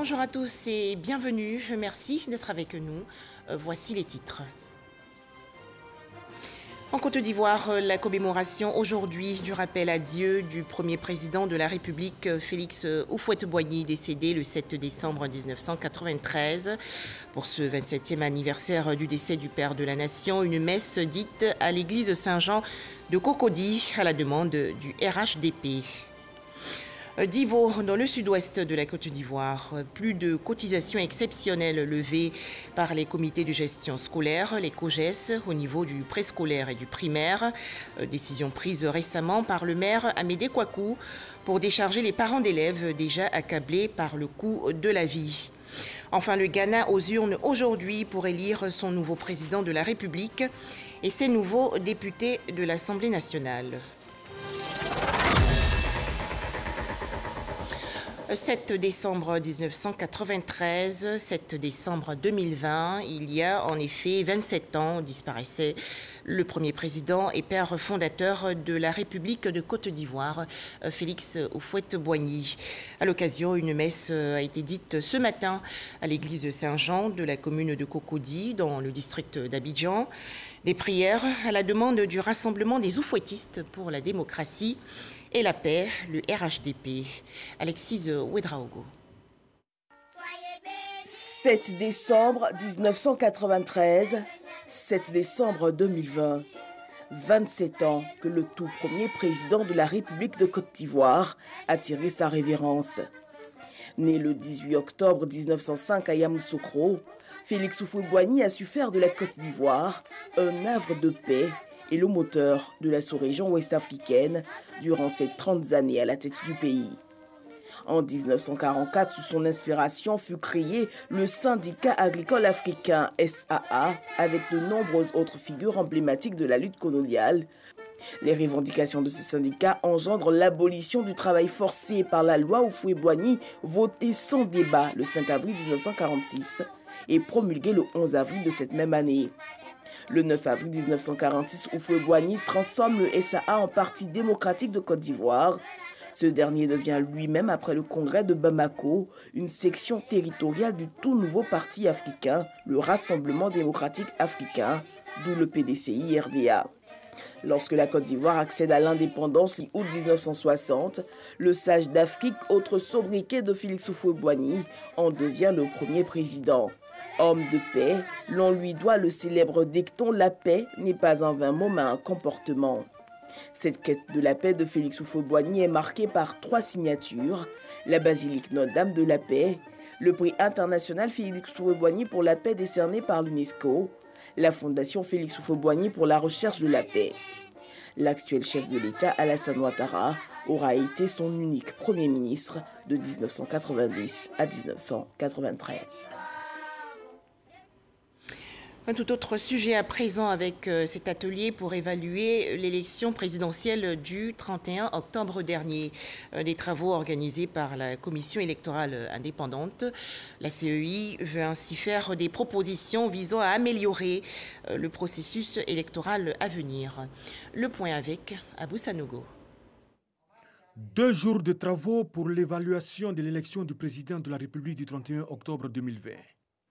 Bonjour à tous et bienvenue. Merci d'être avec nous. Voici les titres. En Côte d'Ivoire, la commémoration aujourd'hui du rappel à Dieu du premier président de la République, Félix Houphouët-Boigny, décédé le 7 décembre 1993. Pour ce 27e anniversaire du décès du père de la nation, une messe dite à l'église Saint-Jean de Cocody à la demande du RHDP. D'Ivo, dans le sud-ouest de la Côte d'Ivoire, plus de cotisations exceptionnelles levées par les comités de gestion scolaire, les COGES, au niveau du préscolaire et du primaire. Décision prise récemment par le maire Amédée Kouakou pour décharger les parents d'élèves déjà accablés par le coût de la vie. Enfin, le Ghana aux urnes aujourd'hui pour élire son nouveau président de la République et ses nouveaux députés de l'Assemblée nationale. 7 décembre 1993, 7 décembre 2020, il y a en effet 27 ans, disparaissait le premier président et père fondateur de la République de Côte d'Ivoire, Félix Houphouët-Boigny. À l'occasion, une messe a été dite ce matin à l'église Saint-Jean de la commune de Cocody, dans le district d'Abidjan. Des prières à la demande du Rassemblement des Oufouettistes pour la démocratie et la paix, le RHDP. Alexis Ouedraogo. 7 décembre 1993, 7 décembre 2020. 27 ans que le tout premier président de la République de Côte d'Ivoire a tiré sa révérence. Né le 18 octobre 1905 à Yamoussoukro, Félix Houphouët-Boigny a su faire de la Côte d'Ivoire un havre de paix et le moteur de la sous-région ouest-africaine durant ces 30 années à la tête du pays. En 1944, sous son inspiration, fut créé le syndicat agricole africain SAA avec de nombreuses autres figures emblématiques de la lutte coloniale. Les revendications de ce syndicat engendrent l'abolition du travail forcé par la loi Houphouët-Boigny votée sans débat le 5 avril 1946 et promulguée le 11 avril de cette même année. Le 9 avril 1946, Houphouët-Boigny transforme le SAA en Parti démocratique de Côte d'Ivoire. Ce dernier devient lui-même, après le congrès de Bamako, une section territoriale du tout nouveau parti africain, le Rassemblement démocratique africain, d'où le PDCI-RDA. Lorsque la Côte d'Ivoire accède à l'indépendance mi-août 1960, le sage d'Afrique, autre sobriquet de Félix Houphouët-Boigny, en devient le premier président. Homme de paix, l'on lui doit le célèbre dicton « La paix n'est pas un vain mot mais un comportement ». Cette quête de la paix de Félix Houphouët-Boigny est marquée par 3 signatures, la basilique Notre-Dame de la Paix, le prix international Félix Houphouët-Boigny pour la paix décerné par l'UNESCO, la fondation Félix Houphouët-Boigny pour la recherche de la paix. L'actuel chef de l'État, Alassane Ouattara, aura été son unique Premier ministre de 1990 à 1993. Un tout autre sujet à présent avec cet atelier pour évaluer l'élection présidentielle du 31 octobre dernier. Des travaux organisés par la Commission électorale indépendante. La CEI veut ainsi faire des propositions visant à améliorer le processus électoral à venir. Le point avec Abou Sanogo. 2 jours de travaux pour l'évaluation de l'élection du président de la République du 31 octobre 2020.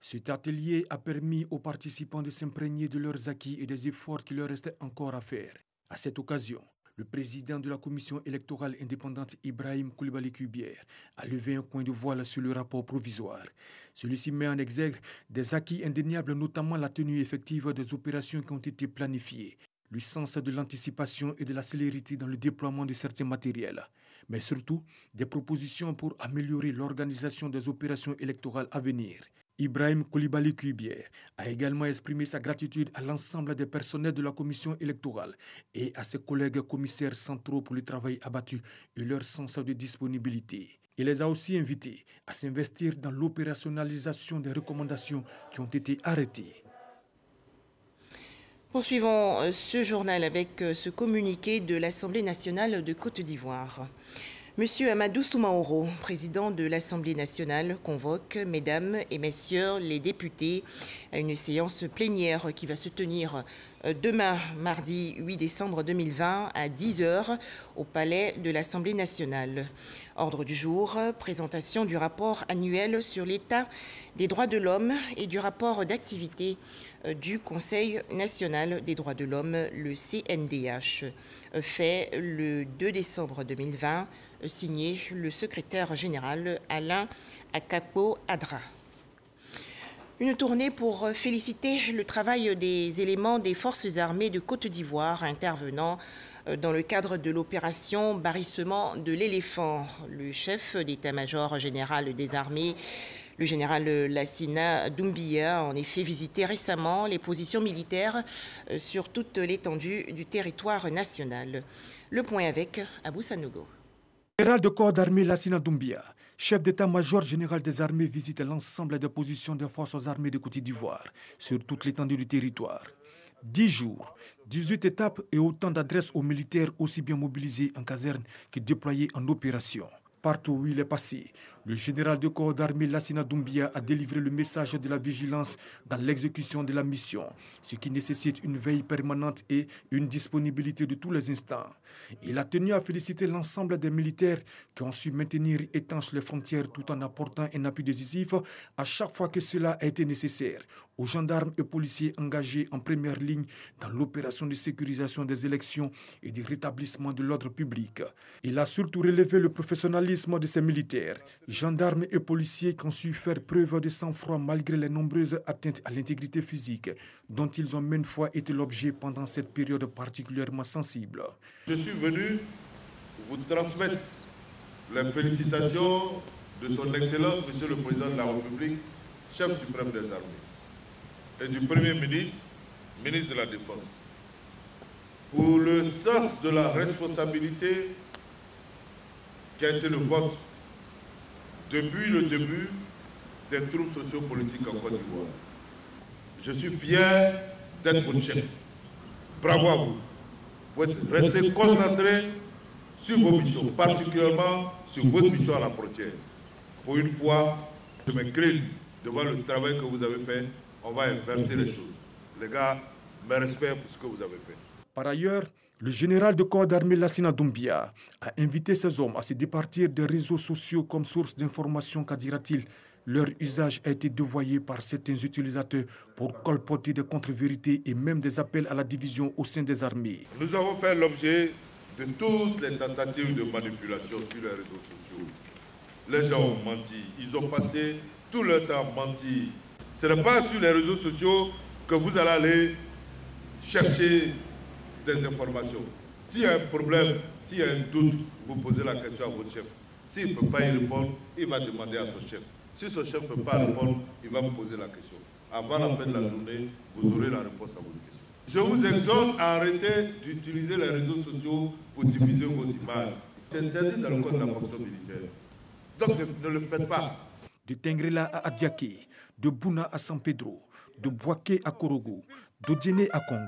Cet atelier a permis aux participants de s'imprégner de leurs acquis et des efforts qui leur restaient encore à faire. À cette occasion, le président de la commission électorale indépendante Ibrahim Coulibaly Kubier a levé un coin de voile sur le rapport provisoire. Celui-ci met en exergue des acquis indéniables, notamment la tenue effective des opérations qui ont été planifiées, le sens de l'anticipation et de la célérité dans le déploiement de certains matériels, mais surtout des propositions pour améliorer l'organisation des opérations électorales à venir. Ibrahim Coulibaly Kubier a également exprimé sa gratitude à l'ensemble des personnels de la commission électorale et à ses collègues commissaires centraux pour le travail abattu et leur sens de disponibilité. Il les a aussi invités à s'investir dans l'opérationnalisation des recommandations qui ont été arrêtées. Poursuivons ce journal avec ce communiqué de l'Assemblée nationale de Côte d'Ivoire. Monsieur Amadou Soumaoro, président de l'Assemblée nationale, convoque, mesdames et messieurs les députés, à une séance plénière qui va se tenir demain, mardi 8 décembre 2020, à 10 h, au Palais de l'Assemblée nationale. Ordre du jour, présentation du rapport annuel sur l'état des droits de l'homme et du rapport d'activité du Conseil national des droits de l'homme, le CNDH, fait le 2 décembre 2020, signé le secrétaire général Alain Akapo-Adra. Une tournée pour féliciter le travail des éléments des forces armées de Côte d'Ivoire intervenant dans le cadre de l'opération Barrissement de l'éléphant. Le chef d'état-major général des armées, le général Lassina Doumbia, a en effet visité récemment les positions militaires sur toute l'étendue du territoire national. Le point avec Abou Sanogo. Le général de corps d'armée Lassina Doumbia, chef d'état-major général des armées, visite l'ensemble des positions des forces armées de Côte d'Ivoire sur toute l'étendue du territoire. 10 jours, 18 étapes et autant d'adresses aux militaires aussi bien mobilisés en caserne que déployés en opération. Partout où il est passé, le général de corps d'armée Lassina Doumbia a délivré le message de la vigilance dans l'exécution de la mission, ce qui nécessite une veille permanente et une disponibilité de tous les instants. Il a tenu à féliciter l'ensemble des militaires qui ont su maintenir étanches les frontières tout en apportant un appui décisif à chaque fois que cela a été nécessaire, aux gendarmes et policiers engagés en première ligne dans l'opération de sécurisation des élections et du rétablissement de l'ordre public. Il a surtout relevé le professionnalisme de ces militaires, gendarmes et policiers qui ont su faire preuve de sang-froid malgré les nombreuses atteintes à l'intégrité physique dont ils ont maintes fois été l'objet pendant cette période particulièrement sensible. Je suis venu vous transmettre les félicitations de son Excellence, Monsieur le Président de la République, chef suprême des armées, et du Premier ministre, ministre de la Défense, pour le sens de la responsabilité qui a été le vôtre depuis le début des troupes sociopolitiques en Côte d'Ivoire. Je suis fier d'être votre chef. Bravo à vous. Vous restez concentrés sur vos missions, particulièrement sur votre mission à la frontière. Pour une fois, je m'incline devant le travail que vous avez fait. On va inverser les choses. Les gars, mes respects pour ce que vous avez fait. Par ailleurs, le général de corps d'armée Lassina Doumbia a invité ses hommes à se départir des réseaux sociaux comme source d'information, car dira-t-il, leur usage a été dévoyé par certains utilisateurs pour colporter des contre-vérités et même des appels à la division au sein des armées. Nous avons fait l'objet de toutes les tentatives de manipulation sur les réseaux sociaux. Les gens ont menti, ils ont passé tout leur temps à mentir. Ce n'est pas sur les réseaux sociaux que vous allez aller chercher des informations. S'il y a un problème, s'il y a un doute, vous posez la question à votre chef. S'il ne peut pas y répondre, il va demander à son chef. Si son chef ne peut pas répondre, il va vous poser la question. Avant la fin de la journée, vous aurez la réponse à votre question. Je vous exhorte à arrêter d'utiliser les réseaux sociaux pour diffuser vos images. C'est interdit dans le code de la fonction militaire. Donc ne le faites pas. De Tengrela à Adiaké, de Bouna à San Pedro, de Boaké à Korogo, de Djene à Kong,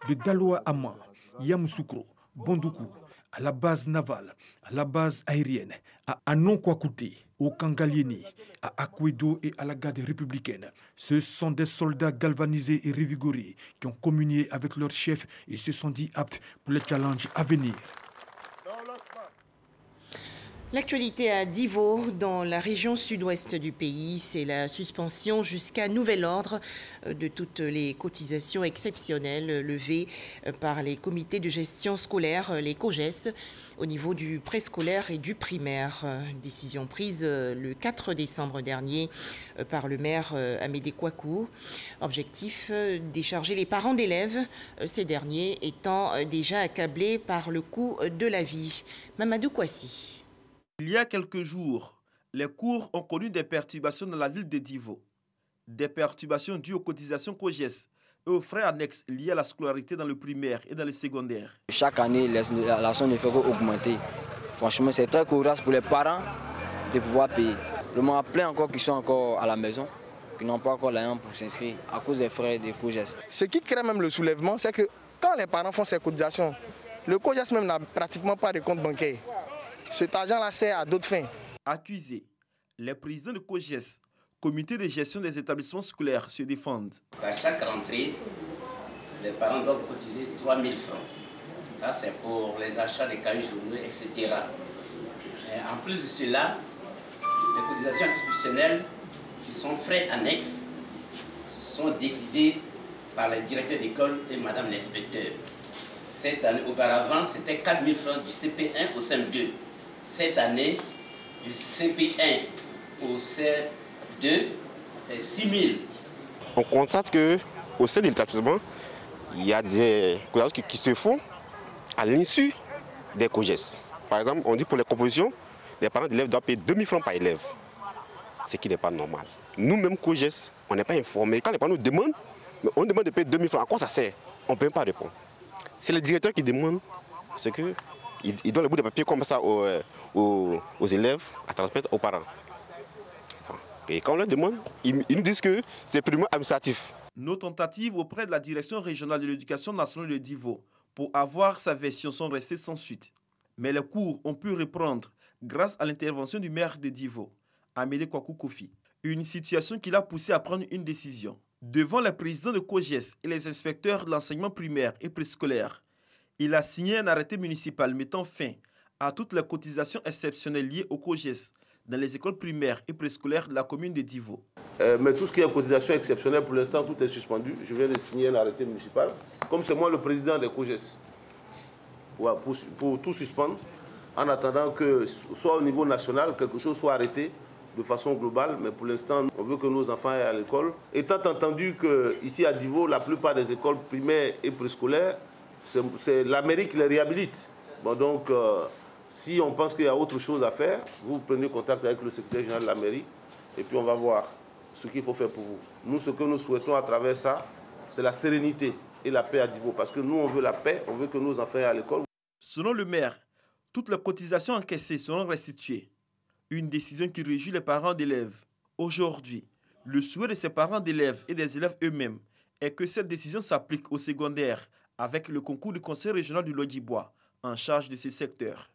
de Daloa à Ma, Yamoussoukro, Bondoukou, à la base navale, à la base aérienne, à Anonkwakoute, au Kangalieni, à Akwedo et à la garde républicaine. Ce sont des soldats galvanisés et revigorés qui ont communié avec leur chef et se sont dit aptes pour les challenges à venir. L'actualité à Divo, dans la région sud-ouest du pays, c'est la suspension jusqu'à nouvel ordre de toutes les cotisations exceptionnelles levées par les comités de gestion scolaire, les COGES, au niveau du préscolaire et du primaire. Décision prise le 4 décembre dernier par le maire Amédée Kouakou. Objectif, décharger les parents d'élèves, ces derniers étant déjà accablés par le coût de la vie. Mamadou Kouassi. Il y a quelques jours, les cours ont connu des perturbations dans la ville de Divo. Des perturbations dues aux cotisations COGES et aux frais annexes liés à la scolarité dans le primaire et dans le secondaire. Chaque année, la somme ne fait qu'augmenter. Franchement, c'est très courageux pour les parents de pouvoir payer. Je m'en rappelle encore qui sont encore à la maison, qui n'ont pas encore l'argent pour s'inscrire à cause des frais de COGES. Ce qui crée même le soulèvement, c'est que quand les parents font ces cotisations, le COGES même n'a pratiquement pas de compte bancaire. Cet argent-là sert à d'autres fins. Accusés, les présidents de COGES, comité de gestion des établissements scolaires, se défendent. À chaque rentrée, les parents doivent cotiser 3 000 francs. Ça, c'est pour les achats des cahiers journaux, etc. Et en plus de cela, les cotisations institutionnelles, qui sont frais annexes, sont décidées par le directeur d'école et madame l'inspecteur. Cette année, auparavant, c'était 4 000 francs du CP1 au CM2. Cette année, du CP1 au CM2, c'est 6 000. On constate qu'au sein de l'établissement, il y a des cotisations qui se font à l'insu des COGES. Par exemple, on dit pour les compositions, les parents d'élèves doivent payer 2 000 francs par élève, ce qui n'est pas normal. Nous-mêmes, COGES, on n'est pas informés. Quand les parents nous demandent, on demande de payer 2 000 francs, à quoi ça sert? On ne peut pas répondre. C'est le directeur qui demande, parce qu'il donne le bout de papier comme ça aux élèves à transmettre aux parents. Et quand on leur demande, ils nous disent que c'est purement administratif. Nos tentatives auprès de la direction régionale de l'éducation nationale de Divo pour avoir sa version sont restées sans suite. Mais les cours ont pu reprendre grâce à l'intervention du maire de Divo, Amédée Kwaku Kofi. Une situation qui l'a poussé à prendre une décision. Devant les présidents de COGES et les inspecteurs de l'enseignement primaire et préscolaire, il a signé un arrêté municipal mettant fin à toutes les cotisations exceptionnelles liées au COGES dans les écoles primaires et préscolaires de la commune de Divo. Mais tout ce qui est cotisation exceptionnelle, pour l'instant, tout est suspendu. Je viens de signer un arrêté municipal. Comme c'est moi le président des COGES, pour tout suspendre, en attendant que, soit au niveau national, quelque chose soit arrêté de façon globale. Mais pour l'instant, on veut que nos enfants aillent à l'école. Étant entendu qu'ici à Divo, la plupart des écoles primaires et préscolaires, c'est la mairie qui les réhabilite. Bon, donc, si on pense qu'il y a autre chose à faire, vous prenez contact avec le secrétaire général de la mairie et puis on va voir ce qu'il faut faire pour vous. Nous, ce que nous souhaitons à travers ça, c'est la sérénité et la paix à Divo. Parce que nous, on veut la paix, on veut que nos enfants aient à l'école. Selon le maire, toutes les cotisations encaissées seront restituées. Une décision qui réjouit les parents d'élèves. Aujourd'hui, le souhait de ces parents d'élèves et des élèves eux-mêmes est que cette décision s'applique au secondaire avec le concours du conseil régional du Lodjibois en charge de ces secteurs.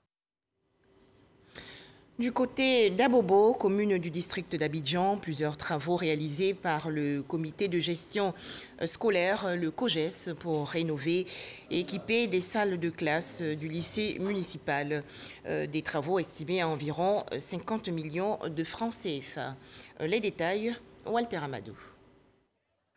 Du côté d'Abobo, commune du district d'Abidjan, plusieurs travaux réalisés par le comité de gestion scolaire, le COGES, pour rénover et équiper des salles de classe du lycée municipal. Des travaux estimés à environ 50 millions de francs CFA. Les détails, Walter Amadou.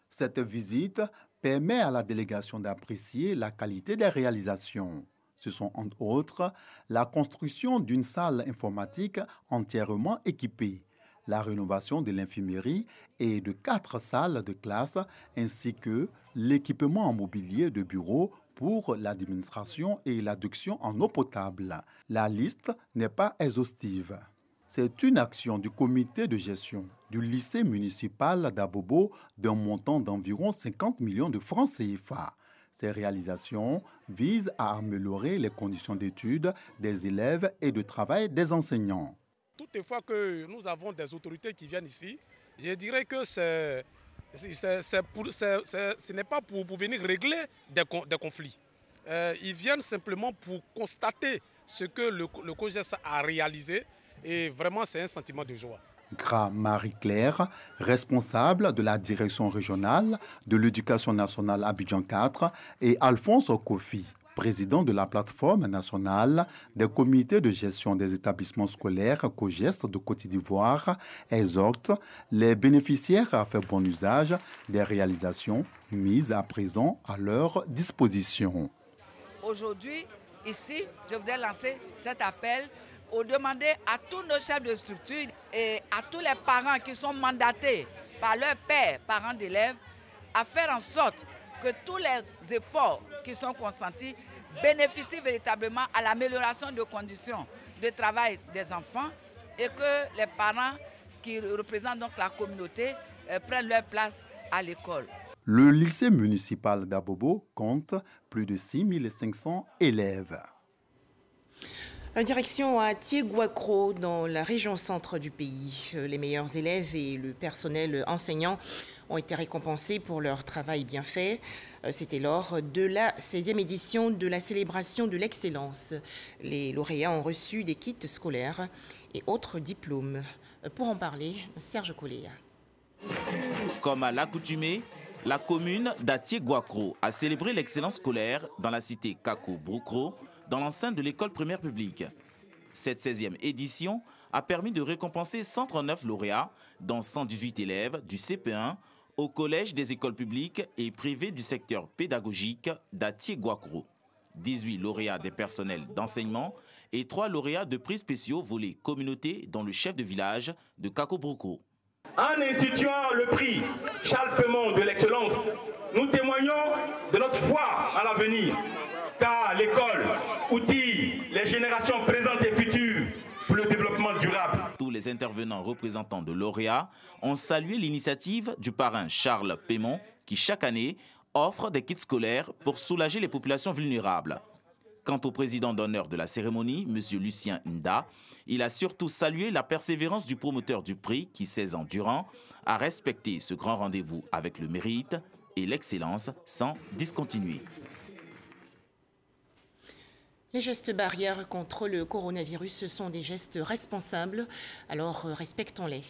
Cette visite permet à la délégation d'apprécier la qualité des réalisations. Ce sont entre autres la construction d'une salle informatique entièrement équipée, la rénovation de l'infirmerie et de 4 salles de classe, ainsi que l'équipement en mobilier de bureau pour l'administration et l'adduction en eau potable. La liste n'est pas exhaustive. C'est une action du comité de gestion du lycée municipal d'Abobo d'un montant d'environ 50 millions de francs CFA. Ces réalisations visent à améliorer les conditions d'études des élèves et de travail des enseignants. Toutefois que nous avons des autorités qui viennent ici, je dirais que ce n'est pas pour venir régler des conflits. Ils viennent simplement pour constater ce que le COGES a réalisé et vraiment c'est un sentiment de joie. Gra Marie-Claire, responsable de la direction régionale de l'éducation nationale Abidjan 4, et Alphonse Kofi, président de la plateforme nationale des comités de gestion des établissements scolaires COGES de Côte d'Ivoire, exhortent les bénéficiaires à faire bon usage des réalisations mises à présent à leur disposition. Aujourd'hui, ici, je voudrais lancer cet appel pour demander à tous nos chefs de structure et à tous les parents qui sont mandatés par leurs pères, parents d'élèves, à faire en sorte que tous les efforts qui sont consentis bénéficient véritablement à l'amélioration des conditions de travail des enfants et que les parents qui représentent donc la communauté prennent leur place à l'école. Le lycée municipal d'Abobo compte plus de 6500 élèves. Direction à Tiéguacro, dans la région centre du pays. Les meilleurs élèves et le personnel enseignant ont été récompensés pour leur travail bien fait. C'était lors de la 16e édition de la célébration de l'excellence. Les lauréats ont reçu des kits scolaires et autres diplômes. Pour en parler, Serge Coléa. Comme à l'accoutumée, La commune d'Atié-Guakro a célébré l'excellence scolaire dans la cité Kako-Broukro, dans l'enceinte de l'école primaire publique. Cette 16e édition a permis de récompenser 139 lauréats, dont 118 élèves du CP1 au collège des écoles publiques et privées du secteur pédagogique d'Atié-Guakro. 18 lauréats des personnels d'enseignement et 3 lauréats de prix spéciaux volés communauté dont le chef de village de Kako-Broukro. En instituant le prix Charles Pémon de l'excellence, nous témoignons de notre foi à l'avenir, car l'école outille les générations présentes et futures pour le développement durable. Tous les intervenants représentants de lauréats ont salué l'initiative du parrain Charles Pémon qui, chaque année, offre des kits scolaires pour soulager les populations vulnérables. Quant au président d'honneur de la cérémonie, M. Lucien Nda, il a surtout salué la persévérance du promoteur du prix qui, 16 ans durant, a respecté ce grand rendez-vous avec le mérite et l'excellence sans discontinuer. Les gestes barrières contre le coronavirus sont des gestes responsables, alors respectons-les.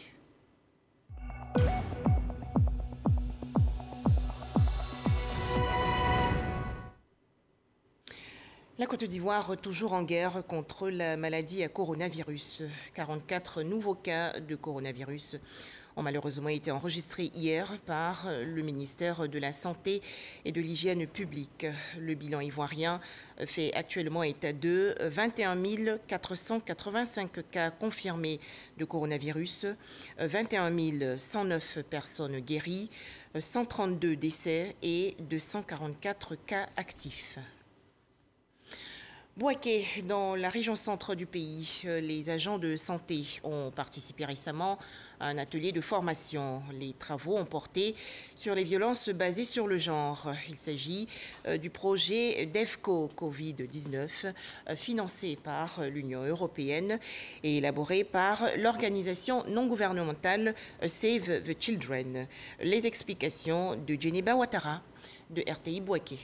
La Côte d'Ivoire, toujours en guerre contre la maladie à coronavirus. 44 nouveaux cas de coronavirus ont malheureusement été enregistrés hier par le ministère de la Santé et de l'Hygiène publique. Le bilan ivoirien fait actuellement état de 21 485 cas confirmés de coronavirus, 21 109 personnes guéries, 132 décès et 244 cas actifs. Bouaké, dans la région centre du pays, les agents de santé ont participé récemment à un atelier de formation. Les travaux ont porté sur les violences basées sur le genre. Il s'agit du projet DEFCO Covid-19, financé par l'Union européenne et élaboré par l'organisation non gouvernementale Save the Children. Les explications de Djeneba Ouattara de RTI Bouaké.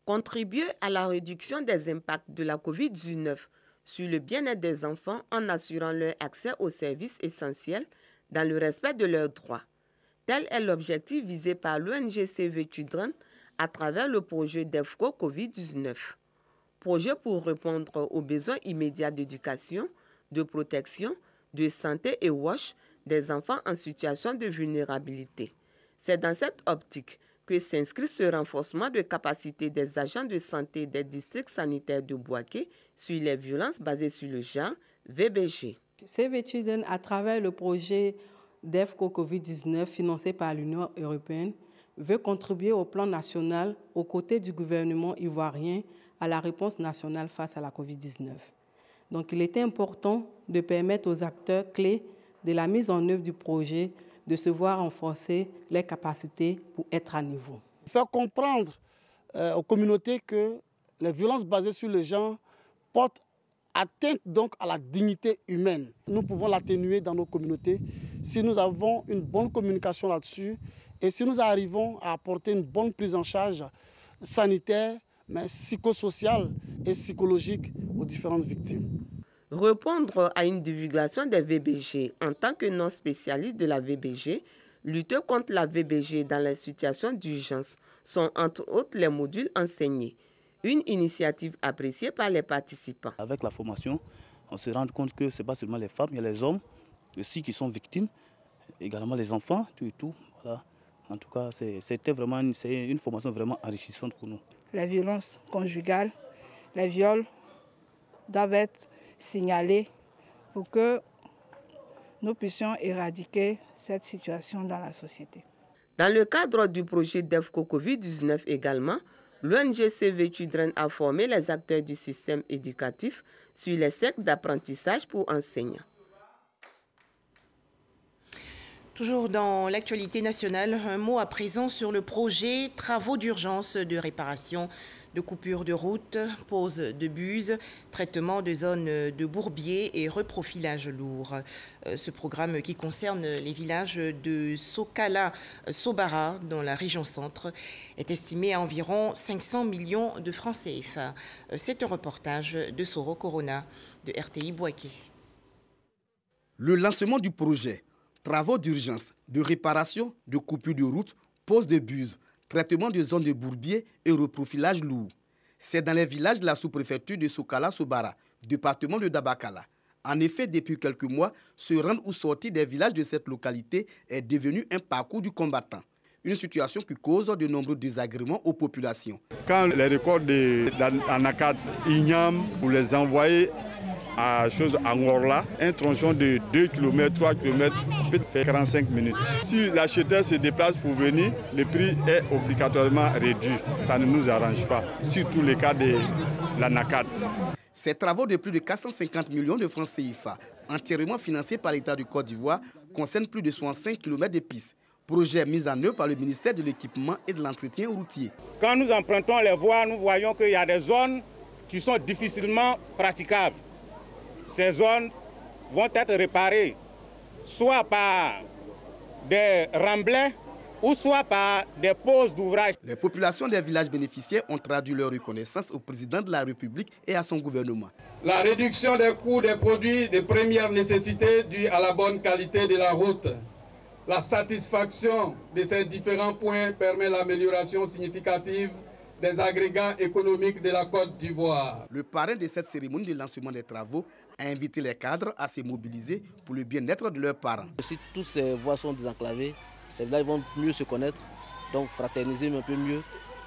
Contribuer à la réduction des impacts de la COVID-19 sur le bien-être des enfants en assurant leur accès aux services essentiels dans le respect de leurs droits. Tel est l'objectif visé par l'ONG Save the Children à travers le projet DEFCO COVID-19. Projet pour répondre aux besoins immédiats d'éducation, de protection, de santé et WASH des enfants en situation de vulnérabilité. C'est dans cette optique que s'inscrit ce renforcement de capacité des agents de santé des districts sanitaires de Bouaké sur les violences basées sur le genre, VBG. Save the Children, à travers le projet DEFCO Covid-19 financé par l'Union européenne, veut contribuer au plan national aux côtés du gouvernement ivoirien à la réponse nationale face à la Covid-19. Donc il était important de permettre aux acteurs clés de la mise en œuvre du projet de se voir renforcer les capacités pour être à niveau. Faire comprendre aux communautés que les violences basées sur le genre portent atteinte donc à la dignité humaine. Nous pouvons l'atténuer dans nos communautés si nous avons une bonne communication là-dessus et si nous arrivons à apporter une bonne prise en charge sanitaire, mais psychosociale et psychologique aux différentes victimes. Répondre à une divulgation des VBG en tant que non spécialiste de la VBG, lutter contre la VBG dans les situations d'urgence sont entre autres les modules enseignés. Une initiative appréciée par les participants. Avec la formation, on se rend compte que ce n'est pas seulement les femmes, il y a les hommes aussi qui sont victimes, également les enfants, tout et tout. Voilà. En tout cas, c'était vraiment une formation vraiment enrichissante pour nous. La violence conjugale, les viols doivent être signalés pour que nous puissions éradiquer cette situation dans la société. Dans le cadre du projet DEFCO Covid-19 également, l'ONG Save the Children a formé les acteurs du système éducatif sur les cercles d'apprentissage pour enseignants. Toujours dans l'actualité nationale, un mot à présent sur le projet Travaux d'urgence de réparation de coupures de route, pose de buses, traitement de zones de bourbiers et reprofilage lourd. Ce programme qui concerne les villages de Sokala-Sobara dans la région centre est estimé à environ 500 millions de francs CFA. C'est un reportage de Soro Corona de RTI Bouaké. Le lancement du projet Travaux d'urgence, de réparation, de coupure de route, pose de buse, traitement de zones de bourbier et reprofilage lourd. C'est dans les villages de la sous-préfecture de Sokala-Sobara, département de Dabakala. En effet, depuis quelques mois, se rendre ou sortir des villages de cette localité est devenu un parcours du combattant. Une situation qui cause de nombreux désagréments aux populations. Quand les records de l'ANACAD, Ignam, vous les envoyez à Ngorla, un tronçon de 2 km, 3 km peut faire 45 minutes. Si l'acheteur se déplace pour venir, le prix est obligatoirement réduit. Ça ne nous arrange pas, surtout les cas de l'ANACAD. Ces travaux de plus de 450 millions de francs CFA, entièrement financés par l'État du Côte d'Ivoire, concernent plus de 65 km de pistes. Projet mis en œuvre par le ministère de l'Équipement et de l'Entretien routier. Quand nous empruntons les voies, nous voyons qu'il y a des zones qui sont difficilement praticables. Ces zones vont être réparées soit par des remblais ou soit par des poses d'ouvrages. Les populations des villages bénéficiaires ont traduit leur reconnaissance au président de la République et à son gouvernement. La réduction des coûts des produits de première nécessité dus à la bonne qualité de la route. La satisfaction de ces différents points permet l'amélioration significative des agrégats économiques de la Côte d'Ivoire. Le parrain de cette cérémonie de lancement des travaux a invité les cadres à se mobiliser pour le bien-être de leurs parents. Si toutes ces voies sont désenclavées, ces villages vont mieux se connaître, donc fraterniser un peu mieux,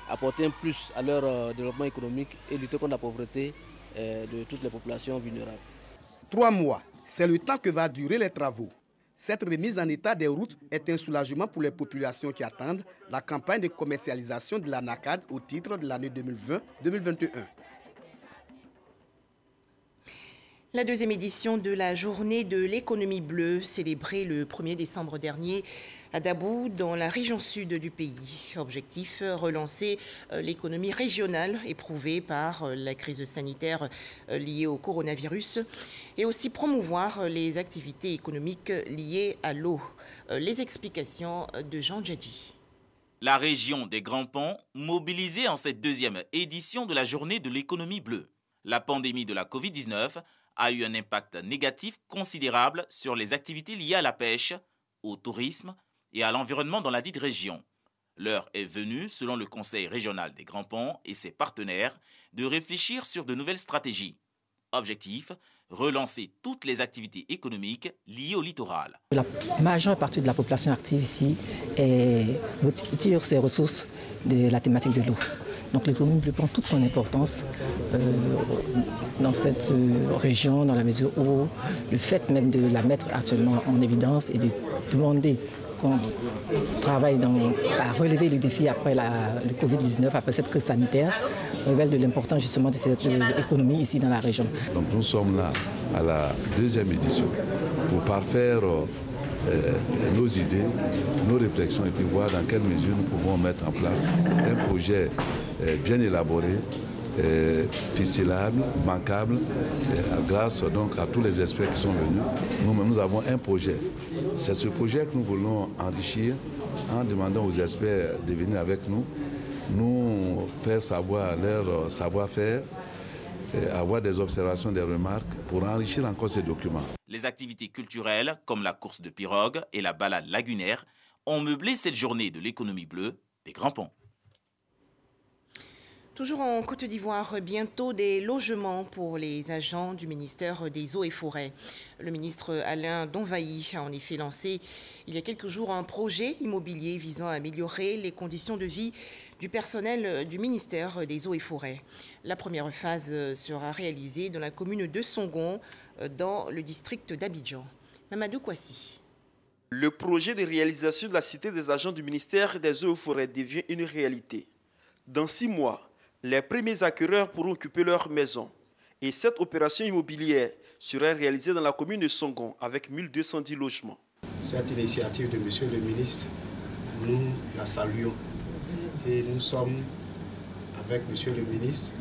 apporter un plus à leur développement économique et lutter contre la pauvreté de toutes les populations vulnérables. 3 mois, c'est le temps que va durer les travaux. Cette remise en état des routes est un soulagement pour les populations qui attendent la campagne de commercialisation de l'ANACAD au titre de l'année 2020-2021. La deuxième édition de la journée de l'économie bleue, célébrée le 1er décembre dernier à Dabou, dans la région sud du pays. Objectif, relancer l'économie régionale éprouvée par la crise sanitaire liée au coronavirus et aussi promouvoir les activités économiques liées à l'eau. Les explications de Jean Djadji. La région des Grands Ponts, mobilisée en cette deuxième édition de la journée de l'économie bleue. La pandémie de la Covid-19 a eu un impact négatif considérable sur les activités liées à la pêche, au tourisme et à l'environnement dans la dite région. L'heure est venue, selon le Conseil régional des Grands Ponts et ses partenaires, de réfléchir sur de nouvelles stratégies. Objectif, relancer toutes les activités économiques liées au littoral. La majeure partie de la population active ici tire ses ressources de la thématique de l'eau. Donc l'économie bleue prend toute son importance dans cette région, dans la mesure où le fait même de la mettre actuellement en évidence et de demander qu'on travaille à relever le défi après le Covid-19, après cette crise sanitaire, révèle de l'importance justement de cette économie ici dans la région. Donc nous sommes là à la deuxième édition pour parfaire nos idées, nos réflexions et puis voir dans quelle mesure nous pouvons mettre en place un projet bien élaboré, ficelable, bancable, grâce donc à tous les experts qui sont venus. Nous avons un projet. C'est ce projet que nous voulons enrichir en demandant aux experts de venir avec nous, nous faire savoir leur savoir-faire, avoir des observations, des remarques pour enrichir encore ces documents. Les activités culturelles, comme la course de pirogue et la balade lagunaire, ont meublé cette journée de l'économie bleue des Grands Ponts. Toujours en Côte d'Ivoire, bientôt des logements pour les agents du ministère des Eaux et Forêts. Le ministre Alain Donvaï a en effet lancé il y a quelques jours un projet immobilier visant à améliorer les conditions de vie du personnel du ministère des Eaux et Forêts. La première phase sera réalisée dans la commune de Songon, dans le district d'Abidjan. Mamadou Kouassi. Le projet de réalisation de la cité des agents du ministère des Eaux et Forêts devient une réalité. Dans 6 mois, les premiers acquéreurs pourront occuper leur maison. Et cette opération immobilière sera réalisée dans la commune de Songon avec 1210 logements. Cette initiative de M. le ministre, nous la saluons. Et nous sommes avec M. le ministre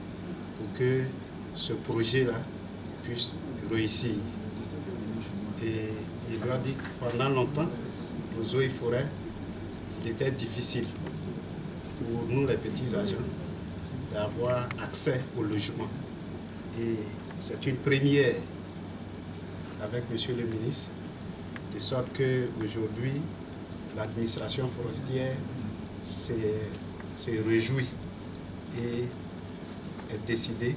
pour que ce projet-là puisse réussir. Et il lui a dit que pendant longtemps, aux eaux et forêts, il était difficile pour nous les petits agents d'avoir accès au logement. Et c'est une première avec M. le ministre de de sorte qu'aujourd'hui, l'administration forestière se réjouit et est décidée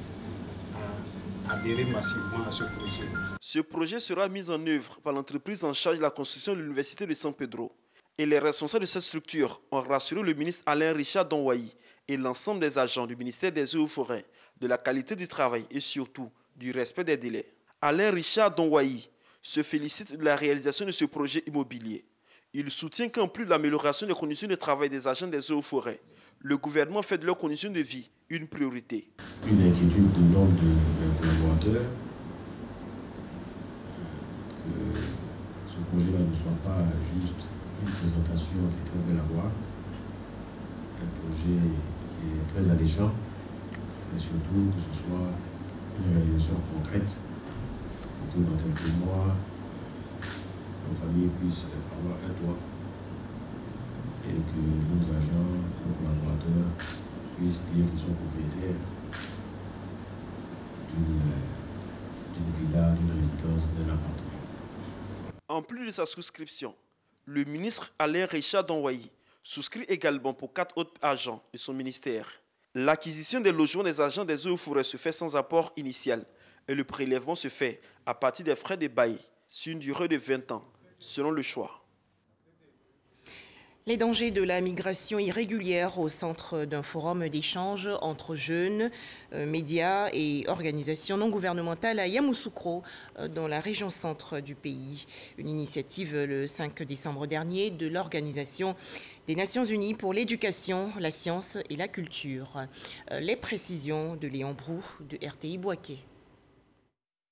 à adhérer massivement à ce projet. Ce projet sera mis en œuvre par l'entreprise en charge de la construction de l'université de San Pedro. Et les responsables de cette structure ont rassuré le ministre Alain Richard Donwayi et l'ensemble des agents du ministère des Eaux et Forêts de la qualité du travail et surtout du respect des délais. Alain Richard Donwayi se félicite de la réalisation de ce projet immobilier. Il soutient qu'en plus de l'amélioration des conditions de travail des agents des Eaux et Forêts, le gouvernement fait de leurs conditions de vie une priorité. Une inquiétude de l'ordre des collaborateurs, que ce projet-là ne soit pas juste une présentation qui est très belle à voir, un projet qui est très alléchant, mais surtout que ce soit une réalisation concrète, pour que dans quelques mois, nos familles puissent avoir un toit et que nos agents, nos collaborateurs puissent dire qu'ils sont propriétaires d'une villa, d'une résidence, d'un appartement. En plus de sa souscription, le ministre Alain Richard Donwayi souscrit également pour 4 autres agents de son ministère. L'acquisition des logements des agents des Eaux et Forêts se fait sans apport initial et le prélèvement se fait à partir des frais de bail sur une durée de 20 ans, selon le choix. Les dangers de la migration irrégulière au centre d'un forum d'échange entre jeunes, médias et organisations non gouvernementales à Yamoussoukro, dans la région centre du pays. Une initiative le 5 décembre dernier de l'Organisation des Nations Unies pour l'éducation, la science et la culture. Les précisions de Léon Brou de RTI Bouaké.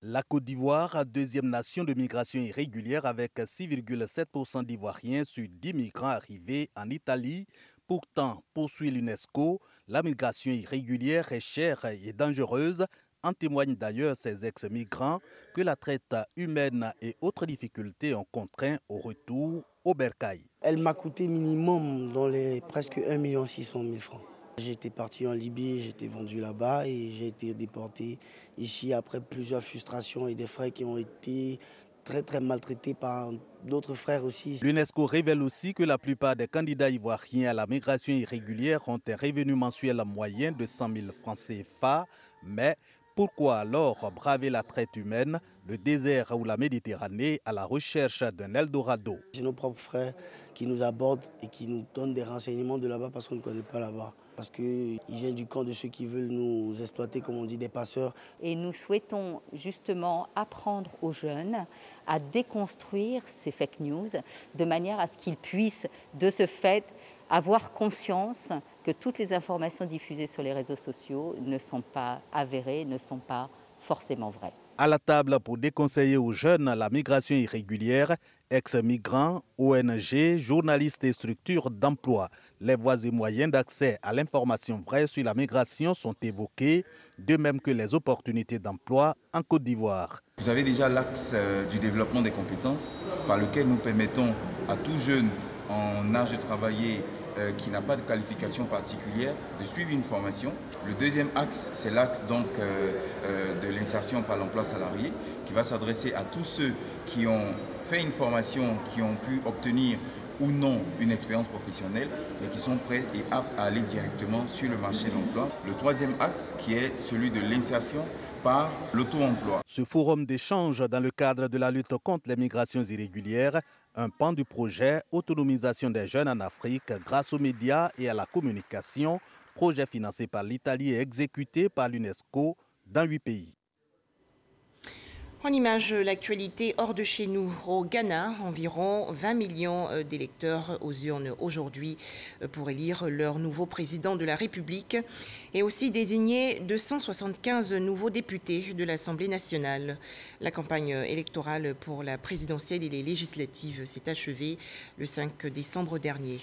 La Côte d'Ivoire, deuxième nation de migration irrégulière avec 6,7% d'Ivoiriens sur 10 migrants arrivés en Italie. Pourtant, poursuit l'UNESCO, la migration irrégulière est chère et dangereuse. En témoignent d'ailleurs ces ex-migrants que la traite humaine et autres difficultés ont contraint au retour au bercail. Elle m'a coûté minimum dans les presque 1 600 000 francs. J'étais parti en Libye, j'étais vendu là-bas et j'ai été déporté ici après plusieurs frustrations et des frères qui ont été très maltraités par d'autres frères aussi. L'UNESCO révèle aussi que la plupart des candidats ivoiriens à la migration irrégulière ont un revenu mensuel moyen de 100 000 francs CFA. Mais pourquoi alors braver la traite humaine, le désert ou la Méditerranée à la recherche d'un Eldorado? C'est nos propres frères qui nous abordent et qui nous donnent des renseignements de là-bas parce qu'on ne connaît pas là-bas. Parce qu'ils viennent du camp de ceux qui veulent nous exploiter, comme on dit, des passeurs. Et nous souhaitons justement apprendre aux jeunes à déconstruire ces fake news de manière à ce qu'ils puissent, de ce fait, avoir conscience que toutes les informations diffusées sur les réseaux sociaux ne sont pas avérées, ne sont pas forcément vraies. À la table pour déconseiller aux jeunes la migration irrégulière, ex-migrants, ONG, journalistes et structures d'emploi. Les voies et moyens d'accès à l'information vraie sur la migration sont évoqués, de même que les opportunités d'emploi en Côte d'Ivoire. Vous avez déjà l'axe du développement des compétences par lequel nous permettons à tout jeune en âge de travailler qui n'a pas de qualification particulière, de suivre une formation. Le deuxième axe, c'est l'axe donc de l'insertion par l'emploi salarié, qui va s'adresser à tous ceux qui ont fait une formation, qui ont pu obtenir ou non une expérience professionnelle, mais qui sont prêts et aptes à aller directement sur le marché de l'emploi. Le troisième axe, qui est celui de l'insertion par l'auto-emploi. Ce forum d'échange dans le cadre de la lutte contre les migrations irrégulières, un pan du projet Autonomisation des jeunes en Afrique grâce aux médias et à la communication, projet financé par l'Italie et exécuté par l'UNESCO dans 8 pays. En image, l'actualité hors de chez nous. Au Ghana, environ 20 millions d'électeurs aux urnes aujourd'hui pour élire leur nouveau président de la République et aussi désigner 275 nouveaux députés de l'Assemblée nationale. La campagne électorale pour la présidentielle et les législatives s'est achevée le 5 décembre dernier.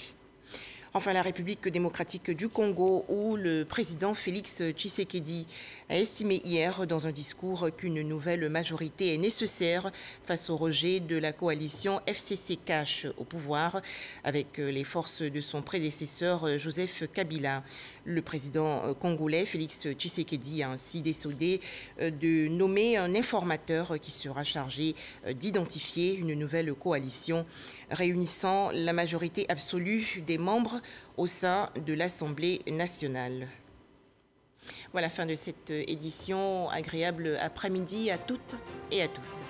Enfin, la République démocratique du Congo, où le président Félix Tshisekedi a estimé hier dans un discours qu'une nouvelle majorité est nécessaire face au rejet de la coalition FCC-Cash au pouvoir avec les forces de son prédécesseur Joseph Kabila. Le président congolais Félix Tshisekedi a ainsi décidé de nommer un informateur qui sera chargé d'identifier une nouvelle coalition réunissant la majorité absolue des membres au sein de l'Assemblée nationale. Voilà, fin de cette édition. Agréable après-midi à toutes et à tous.